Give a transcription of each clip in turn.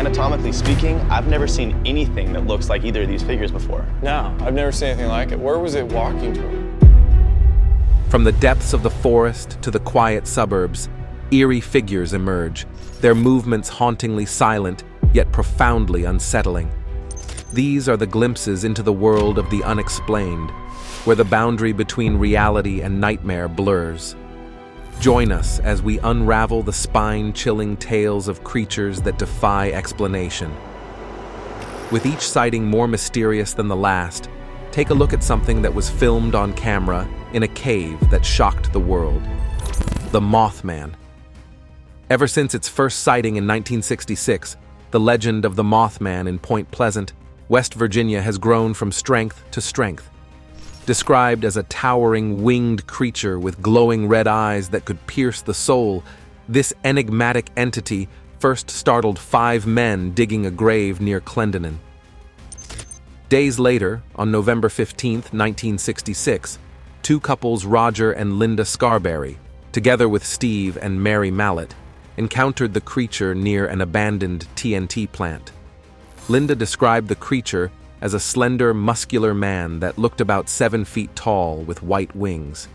anatomically speaking, I've never seen anything that looks like either of these figures before. No, I've never seen anything like it. Where was it walking to? From the depths of the forest to the quiet suburbs, eerie figures emerge, their movements hauntingly silent, yet profoundly unsettling. These are the glimpses into the world of the unexplained, where the boundary between reality and nightmare blurs. Join us as we unravel the spine-chilling tales of creatures that defy explanation. With each sighting more mysterious than the last, take a look at something that was filmed on camera in a cave that shocked the world. The Moth Man. Ever since its first sighting in 1966, the legend of the Moth Man in Point Pleasant, West Virginia has grown from strength to strength. Described as a towering winged creature with glowing red eyes that could pierce the soul, this enigmatic entity first startled 5 men digging a grave near Clendenin. Days later, on November 15, 1966, 2 couples, Roger and Linda Scarberry, together with Steve and Mary Mallet, encountered the creature near an abandoned TNT plant. Linda described the creature as a slender, muscular man that looked about 7 feet tall with white wings.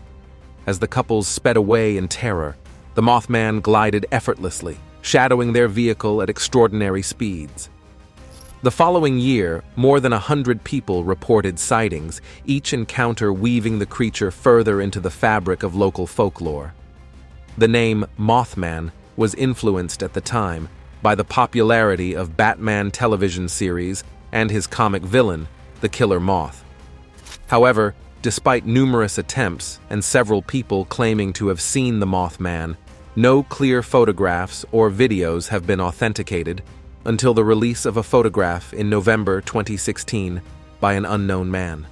As the couples sped away in terror, the Mothman glided effortlessly, shadowing their vehicle at extraordinary speeds. The following year, more than 100 people reported sightings, each encounter weaving the creature further into the fabric of local folklore. The name Mothman was influenced at the time by the popularity of Batman television series and his comic villain, the Killer Moth. However, despite numerous attempts and several people claiming to have seen the Mothman, no clear photographs or videos have been authenticated until the release of a photograph in November 2016 by an unknown man.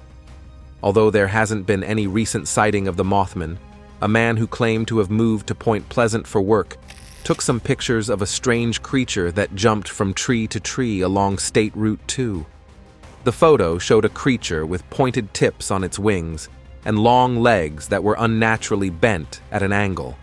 Although there hasn't been any recent sighting of the Mothman, a man who claimed to have moved to Point Pleasant for work took some pictures of a strange creature that jumped from tree to tree along State Route 2. The photo showed a creature with pointed tips on its wings and long legs that were unnaturally bent at an angle.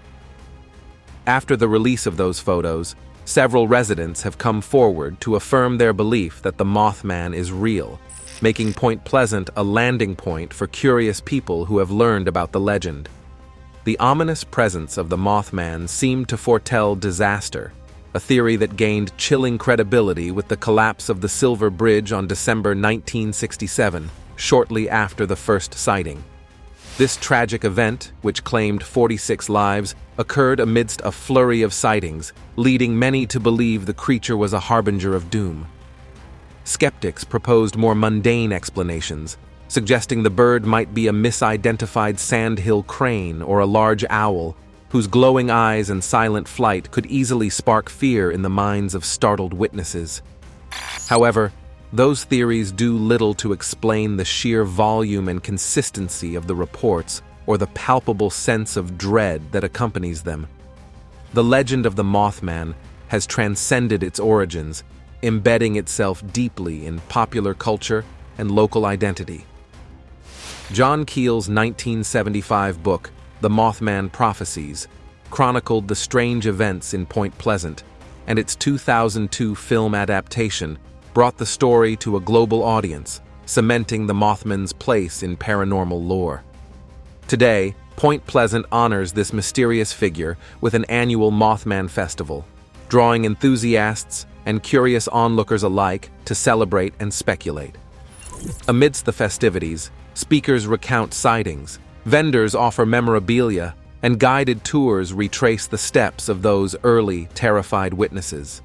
After the release of those photos, several residents have come forward to affirm their belief that the Mothman is real, making Point Pleasant a landing point for curious people who have learned about the legend. The ominous presence of the Mothman seemed to foretell disaster, a theory that gained chilling credibility with the collapse of the Silver Bridge on December 1967, shortly after the first sighting. This tragic event, which claimed 46 lives, occurred amidst a flurry of sightings, leading many to believe the creature was a harbinger of doom. Skeptics proposed more mundane explanations, suggesting the bird might be a misidentified sandhill crane or a large owl, whose glowing eyes and silent flight could easily spark fear in the minds of startled witnesses. However, those theories do little to explain the sheer volume and consistency of the reports or the palpable sense of dread that accompanies them. The legend of the Mothman has transcended its origins, embedding itself deeply in popular culture and local identity. John Keel's 1975 book, The Mothman Prophecies, chronicled the strange events in Point Pleasant, and its 2002 film adaptation brought the story to a global audience, cementing the Mothman's place in paranormal lore. Today, Point Pleasant honors this mysterious figure with an annual Mothman Festival, drawing enthusiasts and curious onlookers alike to celebrate and speculate. Amidst the festivities, speakers recount sightings, vendors offer memorabilia, and guided tours retrace the steps of those early, terrified witnesses.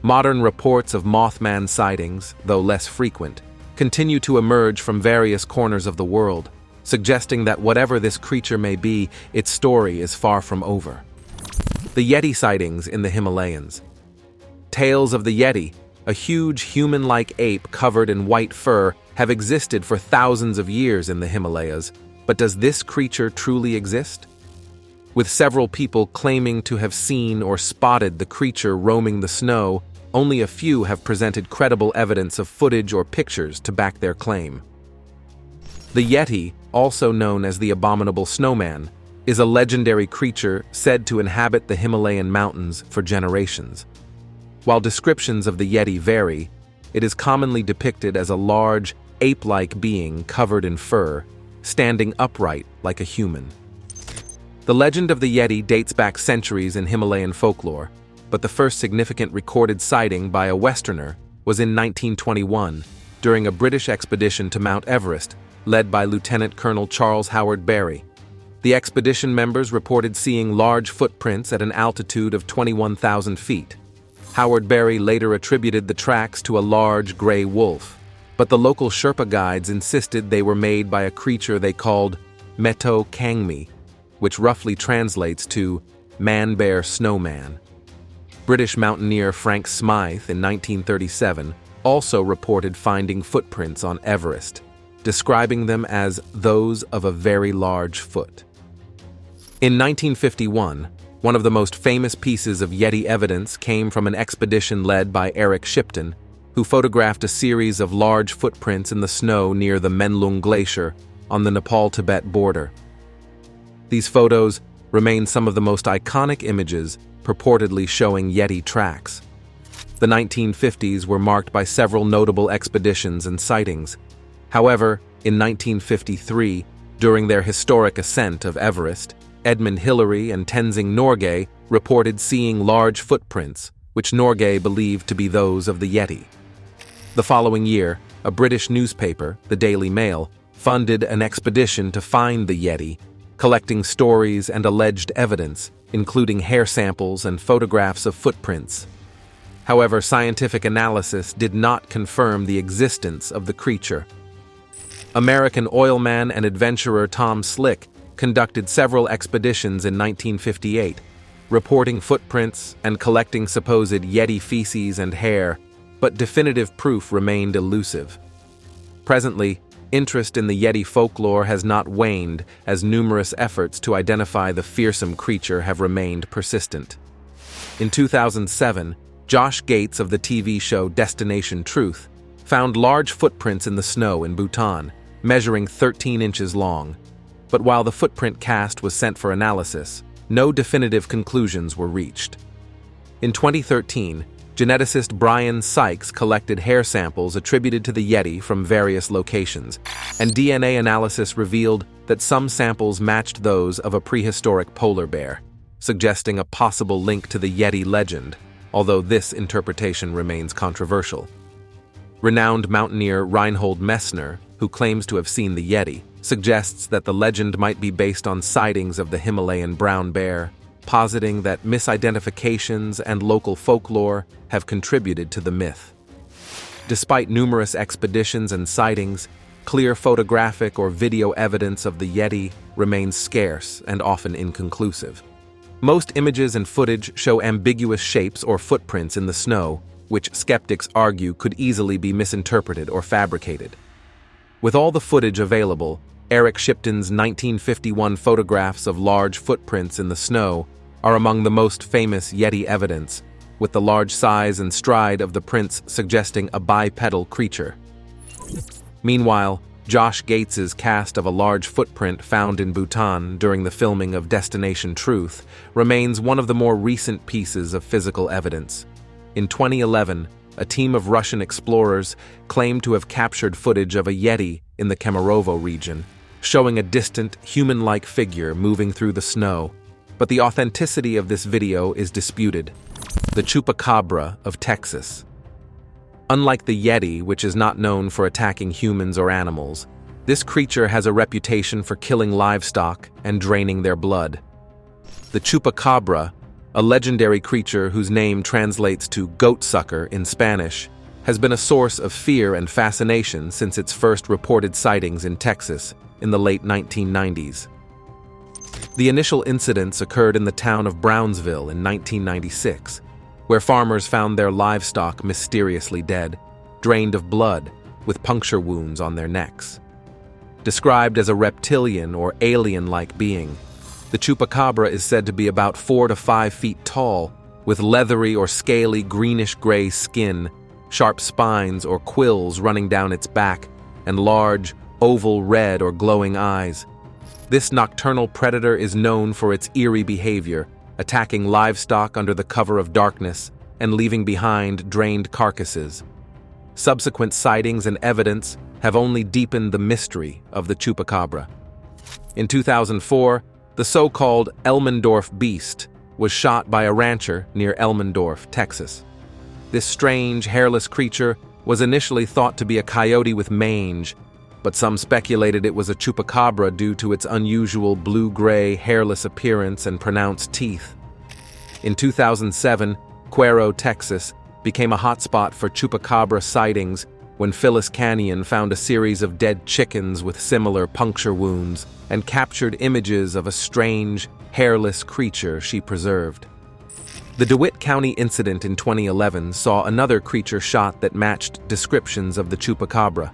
Modern reports of Mothman sightings, though less frequent, continue to emerge from various corners of the world, suggesting that whatever this creature may be, its story is far from over. The Yeti sightings in the Himalayas. Tales of the Yeti, a huge human-like ape covered in white fur, have existed for thousands of years in the Himalayas, but does this creature truly exist? With several people claiming to have seen or spotted the creature roaming the snow, only a few have presented credible evidence of footage or pictures to back their claim. The Yeti, also known as the Abominable Snowman, is a legendary creature said to inhabit the Himalayan mountains for generations. While descriptions of the Yeti vary, it is commonly depicted as a large, ape-like being covered in fur, standing upright like a human. The legend of the Yeti dates back centuries in Himalayan folklore, but the first significant recorded sighting by a Westerner was in 1921 during a British expedition to Mount Everest led by Lieutenant Colonel Charles Howard Bray. The expedition members reported seeing large footprints at an altitude of 21,000 feet. Howard Bray later attributed the tracks to a large gray wolf, but the local Sherpa guides insisted they were made by a creature they called Meto Kangmi, which roughly translates to man-bear snowman. British mountaineer Frank Smythe in 1937 also reported finding footprints on Everest, describing them as those of a very large foot. In 1951, one of the most famous pieces of Yeti evidence came from an expedition led by Eric Shipton, who photographed a series of large footprints in the snow near the Menlung Glacier on the Nepal-Tibet border. These photos remain some of the most iconic images purportedly showing Yeti tracks. The 1950s were marked by several notable expeditions and sightings. However, in 1953, during their historic ascent of Everest, Edmund Hillary and Tenzing Norgay reported seeing large footprints, which Norgay believed to be those of the Yeti. The following year, a British newspaper, the Daily Mail, funded an expedition to find the Yeti, collecting stories and alleged evidence, including hair samples and photographs of footprints. However, scientific analysis did not confirm the existence of the creature. American oilman and adventurer Tom Slick conducted several expeditions in 1958, reporting footprints and collecting supposed Yeti feces and hair, but definitive proof remained elusive. Presently, interest in the Yeti folklore has not waned as numerous efforts to identify the fearsome creature have remained persistent. In 2007, Josh Gates of the TV show Destination Truth found large footprints in the snow in Bhutan, measuring 13 inches long. But while the footprint cast was sent for analysis, no definitive conclusions were reached. In 2013, geneticist Brian Sykes collected hair samples attributed to the Yeti from various locations, and DNA analysis revealed that some samples matched those of a prehistoric polar bear, suggesting a possible link to the Yeti legend, although this interpretation remains controversial. Renowned mountaineer Reinhold Messner, who claims to have seen the Yeti, suggests that the legend might be based on sightings of the Himalayan brown bear, positing that misidentifications and local folklore have contributed to the myth. Despite numerous expeditions and sightings, clear photographic or video evidence of the Yeti remains scarce and often inconclusive. Most images and footage show ambiguous shapes or footprints in the snow, which skeptics argue could easily be misinterpreted or fabricated. With all the footage available, Eric Shipton's 1951 photographs of large footprints in the snow are among the most famous Yeti evidence, with the large size and stride of the prints suggesting a bipedal creature. Meanwhile, Josh Gates's cast of a large footprint found in Bhutan during the filming of Destination Truth remains one of the more recent pieces of physical evidence. In 2011, a team of Russian explorers claimed to have captured footage of a Yeti in the Kemerovo region, showing a distant, human-like figure moving through the snow. But the authenticity of this video is disputed. The Chupacabra of Texas. Unlike the Yeti, which is not known for attacking humans or animals, this creature has a reputation for killing livestock and draining their blood. The Chupacabra, a legendary creature whose name translates to goat-sucker in Spanish, has been a source of fear and fascination since its first reported sightings in Texas in the late 1990s. The initial incidents occurred in the town of Brownsville in 1996, where farmers found their livestock mysteriously dead, drained of blood, with puncture wounds on their necks. Described as a reptilian or alien-like being, the Chupacabra is said to be about 4 to 5 feet tall, with leathery or scaly greenish-gray skin, sharp spines or quills running down its back, and large, oval red or glowing eyes. This nocturnal predator is known for its eerie behavior, attacking livestock under the cover of darkness and leaving behind drained carcasses. Subsequent sightings and evidence have only deepened the mystery of the Chupacabra. In 2004, the so-called Elmendorf beast was shot by a rancher near Elmendorf, Texas. This strange, hairless creature was initially thought to be a coyote with mange, but some speculated it was a Chupacabra due to its unusual blue-gray, hairless appearance and pronounced teeth. In 2007, Cuero, Texas, became a hotspot for Chupacabra sightings when Phyllis Canyon found a series of dead chickens with similar puncture wounds and captured images of a strange, hairless creature she preserved. The DeWitt County incident in 2011 saw another creature shot that matched descriptions of the Chupacabra,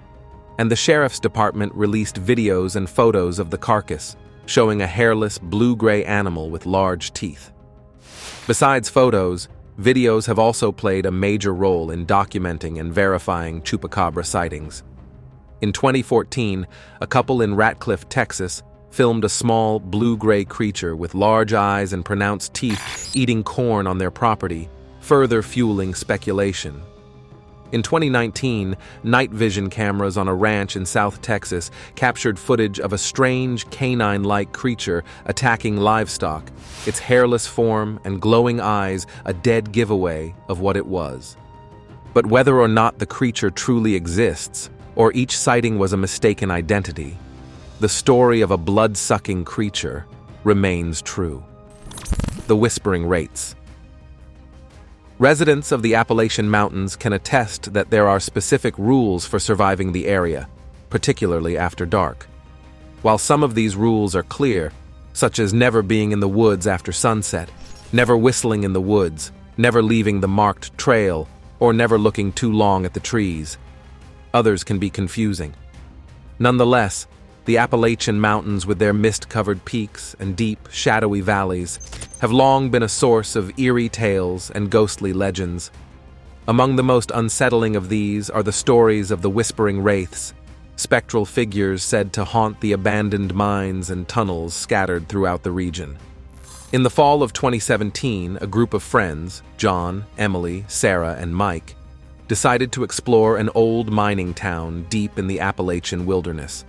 and the Sheriff's Department released videos and photos of the carcass, showing a hairless blue-gray animal with large teeth. Besides photos, videos have also played a major role in documenting and verifying Chupacabra sightings. In 2014, a couple in Ratcliffe, Texas, filmed a small blue-gray creature with large eyes and pronounced teeth eating corn on their property, further fueling speculation. In 2019, night vision cameras on a ranch in South Texas captured footage of a strange canine-like creature attacking livestock, its hairless form and glowing eyes a dead giveaway of what it was. But whether or not the creature truly exists, or each sighting was a mistaken identity, the story of a blood-sucking creature remains true. The Whispering Wraiths. Residents of the Appalachian Mountains can attest that there are specific rules for surviving the area, particularly after dark. While some of these rules are clear, such as never being in the woods after sunset, never whistling in the woods, never leaving the marked trail, or never looking too long at the trees, others can be confusing. Nonetheless, the Appalachian Mountains, with their mist-covered peaks and deep, shadowy valleys, have long been a source of eerie tales and ghostly legends. Among the most unsettling of these are the stories of the Whispering Wraiths, spectral figures said to haunt the abandoned mines and tunnels scattered throughout the region. In the fall of 2017, a group of friends, John, Emily, Sarah, and Mike, decided to explore an old mining town deep in the Appalachian wilderness.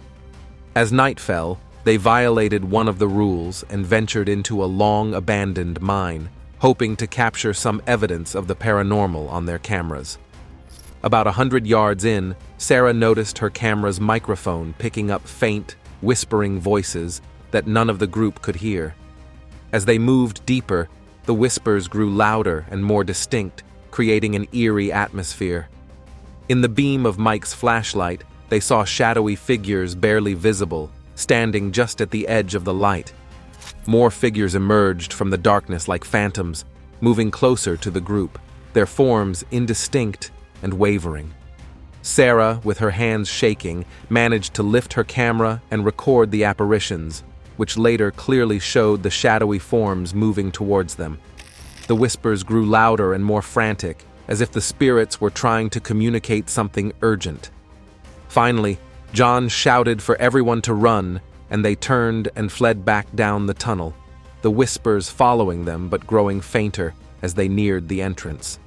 As night fell, they violated one of the rules and ventured into a long-abandoned mine, hoping to capture some evidence of the paranormal on their cameras. About 100 yards in, Sarah noticed her camera's microphone picking up faint, whispering voices that none of the group could hear. As they moved deeper, the whispers grew louder and more distinct, creating an eerie atmosphere. In the beam of Mike's flashlight, they saw shadowy figures barely visible, standing just at the edge of the light. More figures emerged from the darkness like phantoms, moving closer to the group, their forms indistinct and wavering. Sarah, with her hands shaking, managed to lift her camera and record the apparitions, which later clearly showed the shadowy forms moving towards them. The whispers grew louder and more frantic, as if the spirits were trying to communicate something urgent. Finally, John shouted for everyone to run, and they turned and fled back down the tunnel, the whispers following them but growing fainter as they neared the entrance.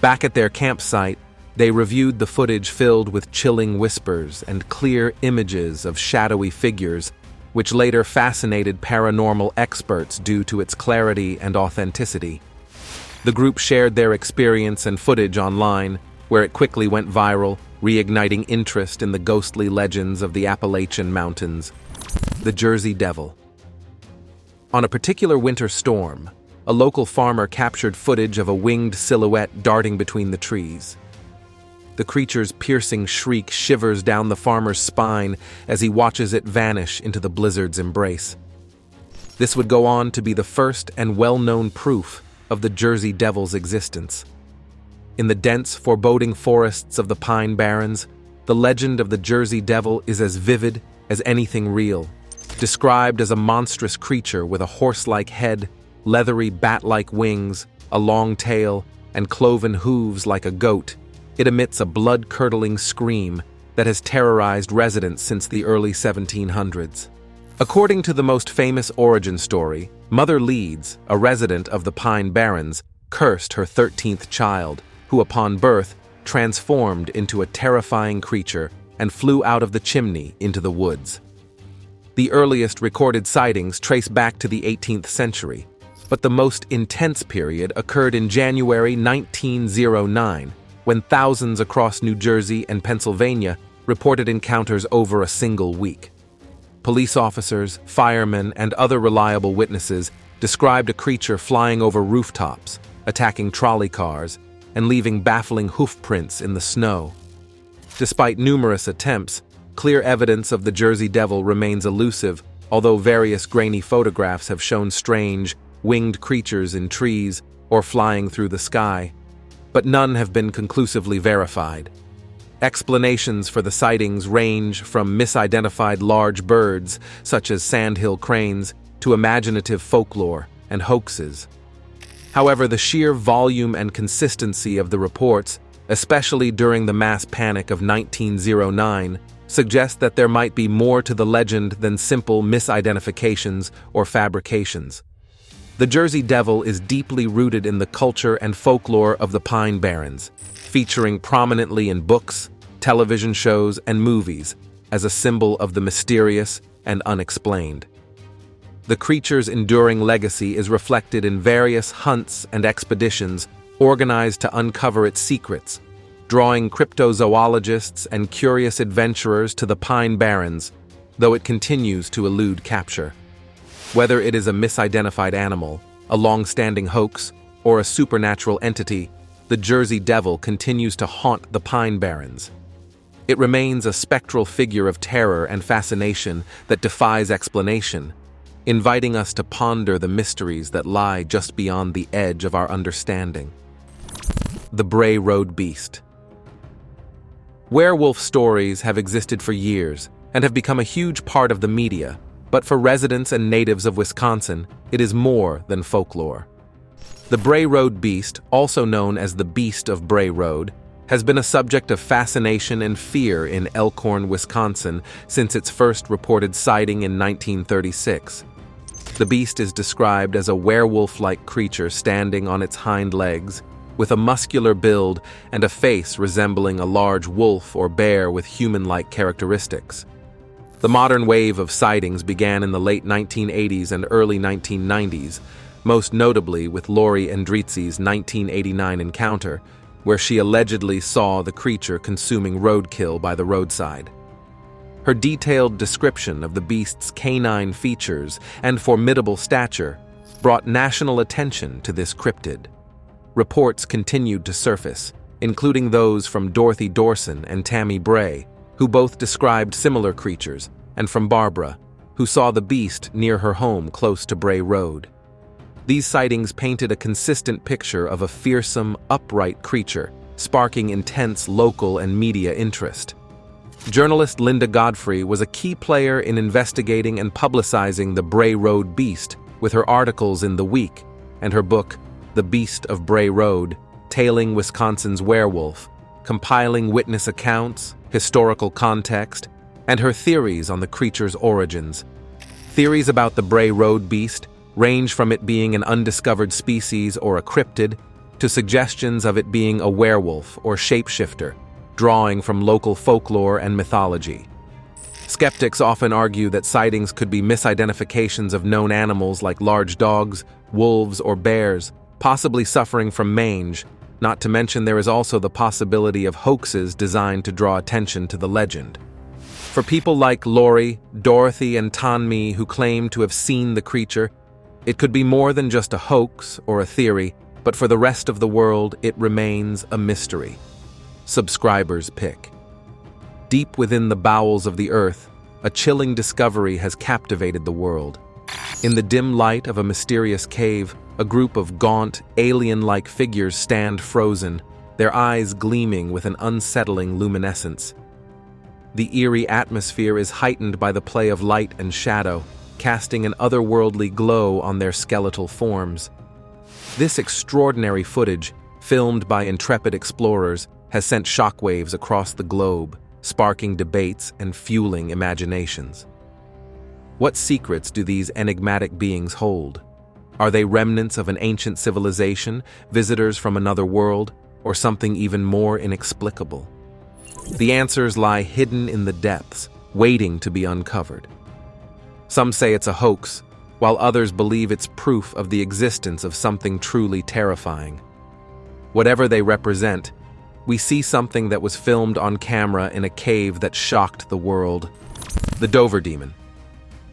Back at their campsite, they reviewed the footage filled with chilling whispers and clear images of shadowy figures, which later fascinated paranormal experts due to its clarity and authenticity. The group shared their experience and footage online, where it quickly went viral, reigniting interest in the ghostly legends of the Appalachian Mountains. The Jersey Devil. On a particular winter storm, a local farmer captured footage of a winged silhouette darting between the trees. The creature's piercing shriek shivers down the farmer's spine as he watches it vanish into the blizzard's embrace. This would go on to be the first and well-known proof of the Jersey Devil's existence. In the dense, foreboding forests of the Pine Barrens, the legend of the Jersey Devil is as vivid as anything real. Described as a monstrous creature with a horse-like head, leathery bat-like wings, a long tail, and cloven hooves like a goat, it emits a blood-curdling scream that has terrorized residents since the early 1700s. According to the most famous origin story, Mother Leeds, a resident of the Pine Barrens, cursed her 13th child, who upon birth transformed into a terrifying creature and flew out of the chimney into the woods. The earliest recorded sightings trace back to the 18th century, but the most intense period occurred in January 1909, when thousands across New Jersey and Pennsylvania reported encounters over a single week. Police officers, firemen, and other reliable witnesses described a creature flying over rooftops, attacking trolley cars, and leaving baffling hoof prints in the snow. Despite numerous attempts, clear evidence of the Jersey Devil remains elusive, although various grainy photographs have shown strange, winged creatures in trees or flying through the sky, but none have been conclusively verified. Explanations for the sightings range from misidentified large birds, such as sandhill cranes, to imaginative folklore and hoaxes. However, the sheer volume and consistency of the reports, especially during the mass panic of 1909, suggest that there might be more to the legend than simple misidentifications or fabrications. The Jersey Devil is deeply rooted in the culture and folklore of the Pine Barrens, featuring prominently in books, television shows, and movies as a symbol of the mysterious and unexplained. The creature's enduring legacy is reflected in various hunts and expeditions organized to uncover its secrets, drawing cryptozoologists and curious adventurers to the Pine Barrens, though it continues to elude capture. Whether it is a misidentified animal, a long-standing hoax, or a supernatural entity, the Jersey Devil continues to haunt the Pine Barrens. It remains a spectral figure of terror and fascination that defies explanation, inviting us to ponder the mysteries that lie just beyond the edge of our understanding. The Bray Road Beast. Werewolf stories have existed for years and have become a huge part of the media, but for residents and natives of Wisconsin, it is more than folklore. The Bray Road Beast, also known as the Beast of Bray Road, has been a subject of fascination and fear in Elkhorn, Wisconsin since its first reported sighting in 1936. The beast is described as a werewolf-like creature standing on its hind legs, with a muscular build and a face resembling a large wolf or bear with human-like characteristics. The modern wave of sightings began in the late 1980s and early 1990s, most notably with Lori Endrizzi's 1989 encounter, where she allegedly saw the creature consuming roadkill by the roadside. Her detailed description of the beast's canine features and formidable stature brought national attention to this cryptid. Reports continued to surface, including those from Dorothy Dorson and Tammy Bray, who both described similar creatures, and from Barbara, who saw the beast near her home close to Bray Road. These sightings painted a consistent picture of a fearsome, upright creature, sparking intense local and media interest. Journalist Linda Godfrey was a key player in investigating and publicizing the Bray Road Beast with her articles in The Week and her book, The Beast of Bray Road, Tailing Wisconsin's Werewolf, compiling witness accounts, historical context, and her theories on the creature's origins. Theories about the Bray Road Beast range from it being an undiscovered species or a cryptid to suggestions of it being a werewolf or shapeshifter, drawing from local folklore and mythology. Skeptics often argue that sightings could be misidentifications of known animals like large dogs, wolves, or bears, possibly suffering from mange, not to mention there is also the possibility of hoaxes designed to draw attention to the legend. For people like Lori, Dorothy, and Tanmi who claim to have seen the creature, it could be more than just a hoax or a theory, but for the rest of the world, it remains a mystery. Subscribers pick. Deep within the bowels of the earth, a chilling discovery has captivated the world. In the dim light of a mysterious cave, a group of gaunt, alien-like figures stand frozen, their eyes gleaming with an unsettling luminescence. The eerie atmosphere is heightened by the play of light and shadow, casting an otherworldly glow on their skeletal forms. This extraordinary footage, filmed by intrepid explorers, has sent shockwaves across the globe, sparking debates and fueling imaginations. What secrets do these enigmatic beings hold? Are they remnants of an ancient civilization, visitors from another world, or something even more inexplicable? The answers lie hidden in the depths, waiting to be uncovered. Some say it's a hoax, while others believe it's proof of the existence of something truly terrifying. Whatever they represent, we see something that was filmed on camera in a cave that shocked the world. The Dover Demon.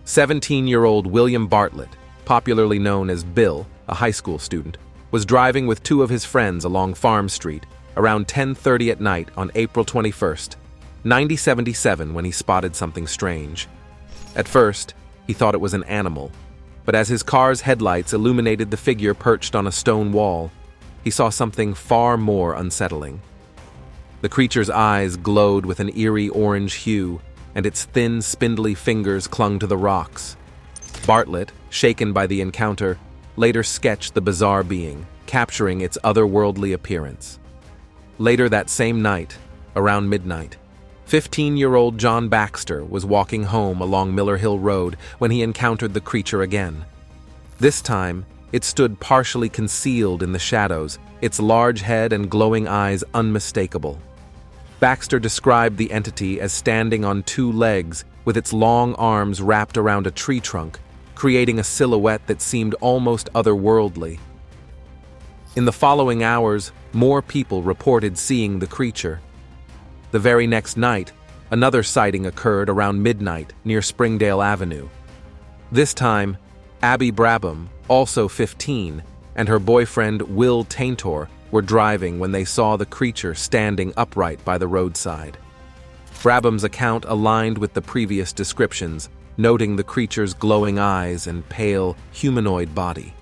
17-year-old William Bartlett, popularly known as Bill, a high school student, was driving with two of his friends along Farm Street around 10:30 at night on April 21st, 1977, when he spotted something strange. At first, he thought it was an animal, but as his car's headlights illuminated the figure perched on a stone wall, he saw something far more unsettling. The creature's eyes glowed with an eerie orange hue, and its thin, spindly fingers clung to the rocks. Bartlett, shaken by the encounter, later sketched the bizarre being, capturing its otherworldly appearance. Later that same night, around midnight, 15-year-old John Baxter was walking home along Miller Hill Road when he encountered the creature again. This time, it stood partially concealed in the shadows, its large head and glowing eyes unmistakable. Baxter described the entity as standing on two legs with its long arms wrapped around a tree trunk, creating a silhouette that seemed almost otherworldly. In the following hours, more people reported seeing the creature. The very next night, another sighting occurred around midnight near Springdale Avenue. This time, Abby Brabham, also 15, and her boyfriend Will Taintor were driving when they saw the creature standing upright by the roadside. Brabham's account aligned with the previous descriptions, noting the creature's glowing eyes and pale, humanoid body.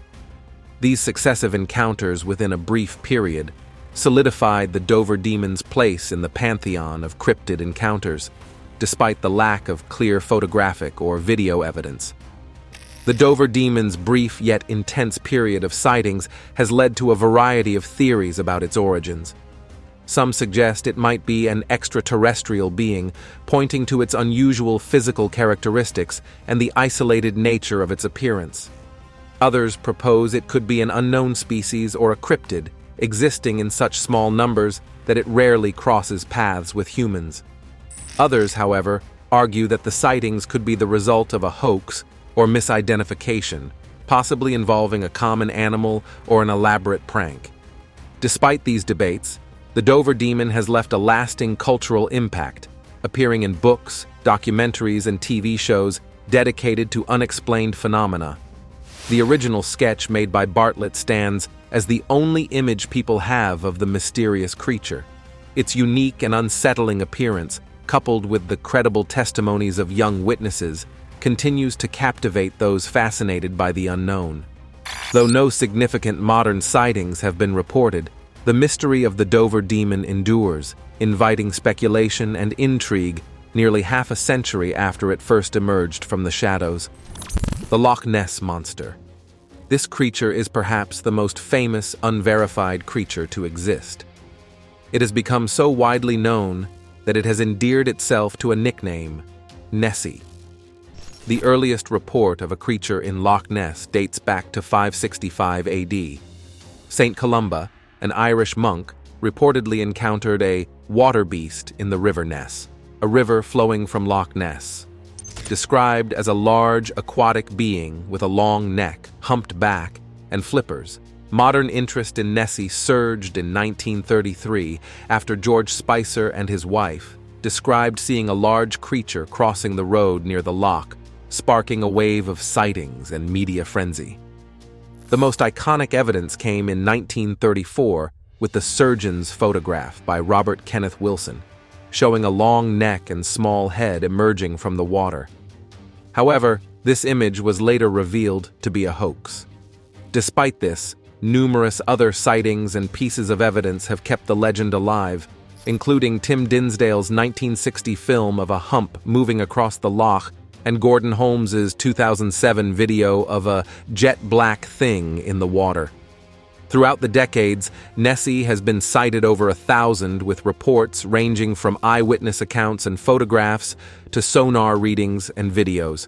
These successive encounters within a brief period solidified the Dover Demon's place in the pantheon of cryptid encounters, despite the lack of clear photographic or video evidence. The Dover Demon's brief yet intense period of sightings has led to a variety of theories about its origins. Some suggest it might be an extraterrestrial being, pointing to its unusual physical characteristics and the isolated nature of its appearance. Others propose it could be an unknown species or a cryptid, existing in such small numbers that it rarely crosses paths with humans. Others, however, argue that the sightings could be the result of a hoax or misidentification, possibly involving a common animal or an elaborate prank. Despite these debates, the Dover Demon has left a lasting cultural impact, appearing in books, documentaries, and TV shows dedicated to unexplained phenomena. The original sketch made by Bartlett stands as the only image people have of the mysterious creature. Its unique and unsettling appearance, coupled with the credible testimonies of young witnesses, continues to captivate those fascinated by the unknown. Though no significant modern sightings have been reported, the mystery of the Dover Demon endures, inviting speculation and intrigue nearly half a century after it first emerged from the shadows. The Loch Ness Monster. This creature is perhaps the most famous, unverified creature to exist. It has become so widely known that it has endeared itself to a nickname, Nessie. The earliest report of a creature in Loch Ness dates back to 565 AD. Saint Columba, an Irish monk, reportedly encountered a water beast in the River Ness, a river flowing from Loch Ness. Described as a large aquatic being with a long neck, humped back, and flippers, modern interest in Nessie surged in 1933 after George Spicer and his wife described seeing a large creature crossing the road near the loch, sparking a wave of sightings and media frenzy. The most iconic evidence came in 1934 with the surgeon's photograph by Robert Kenneth Wilson, showing a long neck and small head emerging from the water. However, this image was later revealed to be a hoax. Despite this, numerous other sightings and pieces of evidence have kept the legend alive, including Tim Dinsdale's 1960 film of a hump moving across the loch and Gordon Holmes's 2007 video of a jet-black thing in the water. Throughout the decades, Nessie has been sighted over 1,000, with reports ranging from eyewitness accounts and photographs to sonar readings and videos.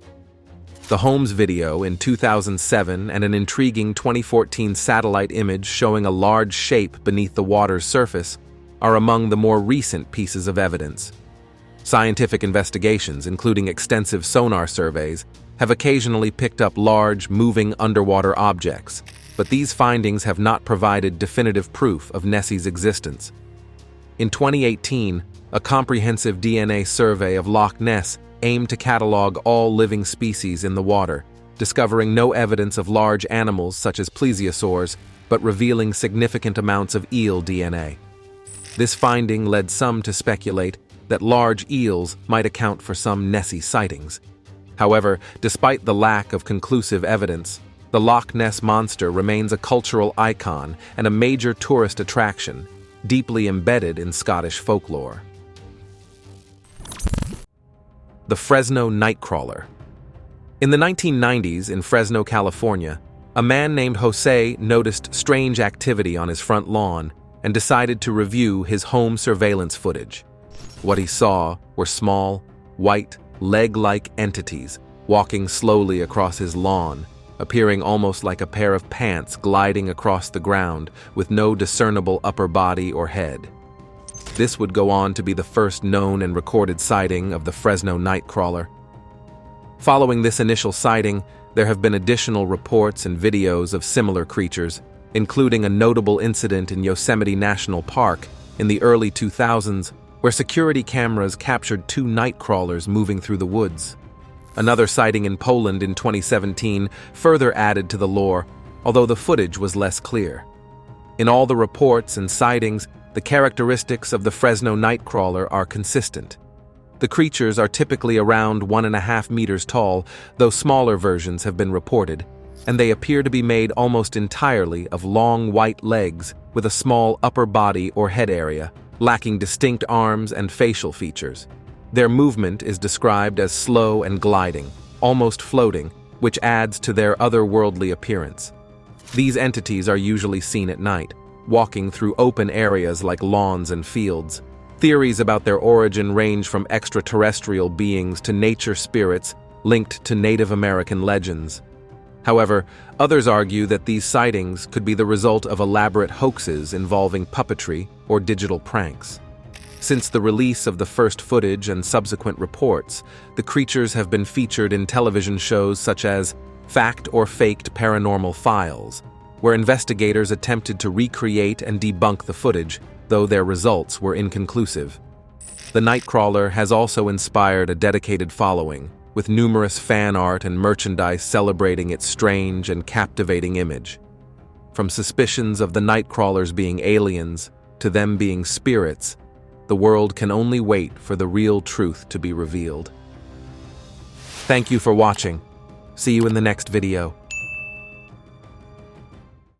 The Holmes video in 2007 and an intriguing 2014 satellite image showing a large shape beneath the water's surface are among the more recent pieces of evidence. Scientific investigations, including extensive sonar surveys, have occasionally picked up large, moving underwater objects, but these findings have not provided definitive proof of Nessie's existence. In 2018, a comprehensive DNA survey of Loch Ness aimed to catalog all living species in the water, discovering no evidence of large animals such as plesiosaurs, but revealing significant amounts of eel DNA. This finding led some to speculate that large eels might account for some Nessie sightings. However, despite the lack of conclusive evidence, the Loch Ness monster remains a cultural icon and a major tourist attraction, deeply embedded in Scottish folklore. The Fresno Nightcrawler. In the 1990s in Fresno, California, a man named Jose noticed strange activity on his front lawn and decided to review his home surveillance footage. What he saw were small, white, leg-like entities walking slowly across his lawn, appearing almost like a pair of pants gliding across the ground with no discernible upper body or head. This would go on to be the first known and recorded sighting of the Fresno Nightcrawler. Following this initial sighting, there have been additional reports and videos of similar creatures, including a notable incident in Yosemite National Park in the early 2000s, where security cameras captured two nightcrawlers moving through the woods. Another sighting in Poland in 2017 further added to the lore, although the footage was less clear. In all the reports and sightings, the characteristics of the Fresno Nightcrawler are consistent. The creatures are typically around 1.5 meters tall, though smaller versions have been reported, and they appear to be made almost entirely of long white legs with a small upper body or head area, lacking distinct arms and facial features. Their movement is described as slow and gliding, almost floating, which adds to their otherworldly appearance. These entities are usually seen at night, walking through open areas like lawns and fields. Theories about their origin range from extraterrestrial beings to nature spirits linked to Native American legends. However, others argue that these sightings could be the result of elaborate hoaxes involving puppetry or digital pranks. Since the release of the first footage and subsequent reports, the creatures have been featured in television shows such as Fact or Faked Paranormal Files, where investigators attempted to recreate and debunk the footage, though their results were inconclusive. The Nightcrawler has also inspired a dedicated following, with numerous fan art and merchandise celebrating its strange and captivating image. From suspicions of the Nightcrawlers being aliens to them being spirits, the world can only wait for the real truth to be revealed. Thank you for watching. See you in the next video.